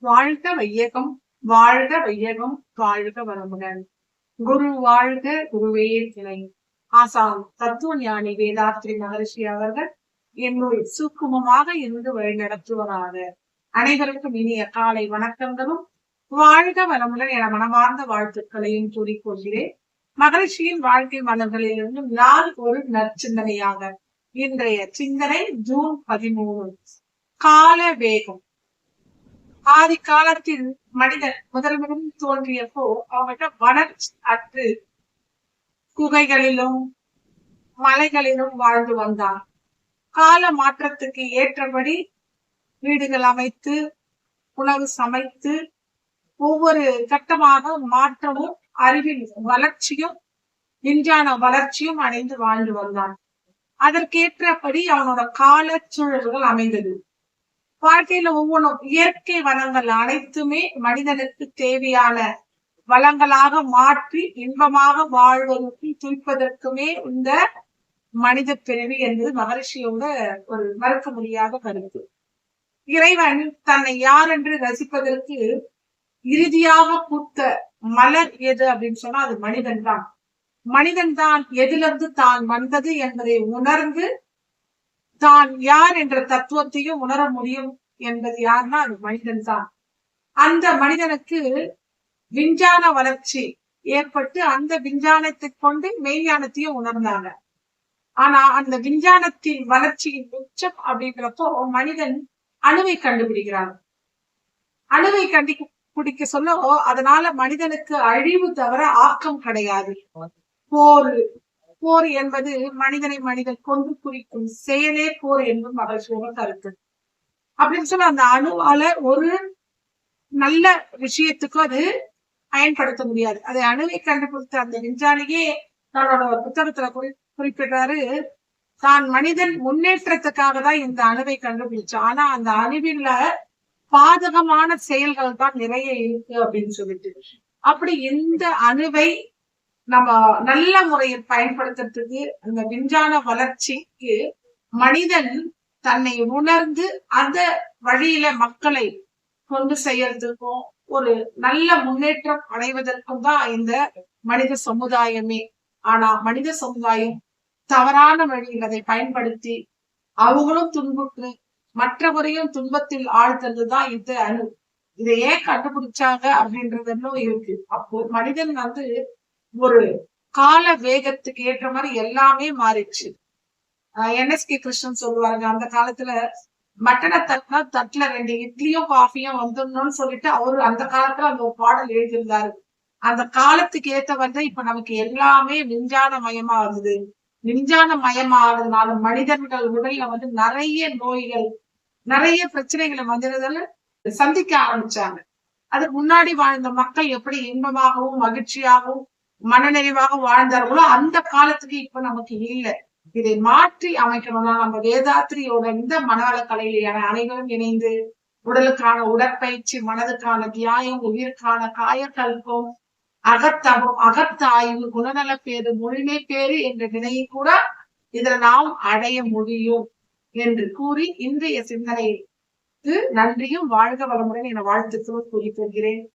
வாழ்க வையகம், வாழ்க வையகம், வாழ்க வளமுடன். குரு வாழ்க, குருவே துணை. ஆசான் தத்துவ ஞானி வேதாத்ரி மகரிஷி அவர்கள் என்னுள் சூக்குமமாக இருந்து வழிநடத்துவராக. அனைவருக்கும் இனிய காலை வணக்கங்களும் வாழ்க வளமுடன் என மனமார்ந்த வாழ்த்துக்களையும் கூறிக்கொள்கிறேன். மகரிஷியின் வாழ்க்கை மலர்களிலிருந்து நாள் ஒரு நற்சிந்தனையாக இன்றைய சிந்தனை ஜூன் 13. கால வேகம். ஆதி காலத்தில் மனிதன் முதல் தோன்றியப்போ அவங்கிட்ட வளர்ச்சி அற்று குகைகளிலும் மலைகளிலும் வாழ்ந்து வந்தான். கால மாற்றத்துக்கு ஏற்றபடி வீடுகள் அமைத்து உணவு சமைத்து ஒவ்வொரு கட்டமாக மாற்றமும் அறிவின் வளர்ச்சியும் விஞ்ஞான வளர்ச்சியும் அடைந்து வாழ்ந்து வந்தான். அதற்கேற்றபடி அவனோட கால சூழல்கள் அமைந்தது. வாழ்க்கையில ஒவ்வொன்றும் இயற்கை வளங்கள் அனைத்துமே மனிதனுக்கு தேவையான வளங்களாக மாற்றி இன்பமாக வாழ்வதற்கும் துய்ப்பதற்குமே இந்த மனித பிறவி என்பது மகரிஷியோட ஒரு மறுக்க முடியாத கருத்து. இறைவன் தன்னை யார் என்று ரசிப்பதற்கு இறுதியாக பூத்த மலர் எது அப்படின்னு சொன்னா அது மனிதன் தான். மனிதன் தான் எதிலிருந்து தான் வந்தது என்பதை உணர்ந்து தான் யார் என்ற தத்துவத்தையும் உணர முடியும் என்பது யாருன்னா அது மனிதன் தான். அந்த மனிதனுக்கு விஞ்ஞான வளர்ச்சி ஏற்பட்டு அந்த விஞ்ஞானத்தை கொண்டு மெய்ஞானத்தையும் உணர்ந்தாங்க. ஆனா அந்த விஞ்ஞானத்தின் வளர்ச்சியின் உச்சம் அப்படின்றப்போ மனிதன் அணுவை கண்டுபிடிக்கிறாங்க. அணுவை கண்டுபிடிக்க சொல்ல அதனால மனிதனுக்கு அழிவு தவிர ஆக்கம் கிடையாது. போர் என்பது மனிதனை மனிதன் கொண்டு குறிக்கும் செயலே போர் என்பதும் மகிழ்ச்சியோட கருத்து. அப்படின்னு சொன்னா அந்த அணுவால ஒரு நல்ல விஷயத்துக்கு அது பயன்படுத்த முடியாது. அதை அணுவை கண்டுபிடித்த அந்த விஞ்ஞானியே தன்னோட புத்தகத்துல குறிப்பிட்டாரு, தான் மனிதன் முன்னேற்றத்துக்காக தான் இந்த அணுவை கண்டுபிடிச்சான். ஆனா அந்த அணுவில பாதகமான செயல்கள் தான் நிறைய இருக்கு அப்படின்னு சொல்லிட்டு, அப்படி இந்த அணுவை நம்ம நல்ல முறையில் பயன்படுத்துறதுக்கு அந்த விஞ்ஞான வளர்ச்சிக்கு மனிதன் தன்னை உணர்ந்து அந்த வழியில மக்களை கொண்டு செய்யறதுக்கும் ஒரு நல்ல முன்னேற்றம் அடைவதற்கும் தான் இந்த மனித சமுதாயமே. ஆனா மனித சமுதாயம் தவறான வழியில் அதை பயன்படுத்தி அவங்களும் துன்புற்று மற்றவரையும் துன்பத்தில் ஆழ்த்துறதுதான் இந்த அணு. இதை ஏன் கண்டுபிடிச்சாங்க அப்படின்றதும் இருக்கு. அப்போ மனிதன் ஒரு கால வேகத்துக்கு ஏற்ற மாதிரி எல்லாமே மாறிடுச்சு. NSK கிருஷ்ணன் சொல்லுவாருங்க, அந்த காலத்துல மட்டனை தட்டினா தட்டுல 2 இட்லியும் காஃபியும் வந்துடணும்னு சொல்லிட்டு அவரு அந்த காலத்துல அந்த ஒரு பாடல் எழுதியிருந்தாரு. அந்த காலத்துக்கு ஏற்ற இப்ப நமக்கு எல்லாமே விஞ்ஞான மயமா ஆகுது. விஞ்ஞான மயமானதுனால மனிதர்கள் உடல்ல நிறைய நோய்கள் நிறைய பிரச்சனைகளை வந்ததுல சந்திக்க ஆரம்பிச்சாங்க. அதுக்கு முன்னாடி வாழ்ந்த மக்கள் எப்படி இன்பமாகவும் மகிழ்ச்சியாகவும் மனநிறைவாக வாழ்ந்தார்களோ அந்த காலத்துக்கு இப்ப நமக்கு இல்லை. இதை மாற்றி அமைக்கணும்னா நம்ம வேதாத்திரியோட இந்த மனவள கலையிலான அனைவரும் இணைந்து உடலுக்கான உடற்பயிற்சி, மனதுக்கான தியாயம், உயிருக்கான காயக்கல்பம், அகத்தவம், அகத்தாய்வு, குணநல பேரு, முழுமை பேரு என்ற நிலையை கூட இதுல நாம் அடைய முடியும் என்று கூறி இன்றைய சிந்தனைக்கு நன்றியும் வாழ்க வளமுடன் என வாழ்த்துக்களும் கூறிக்கொள்கிறேன்.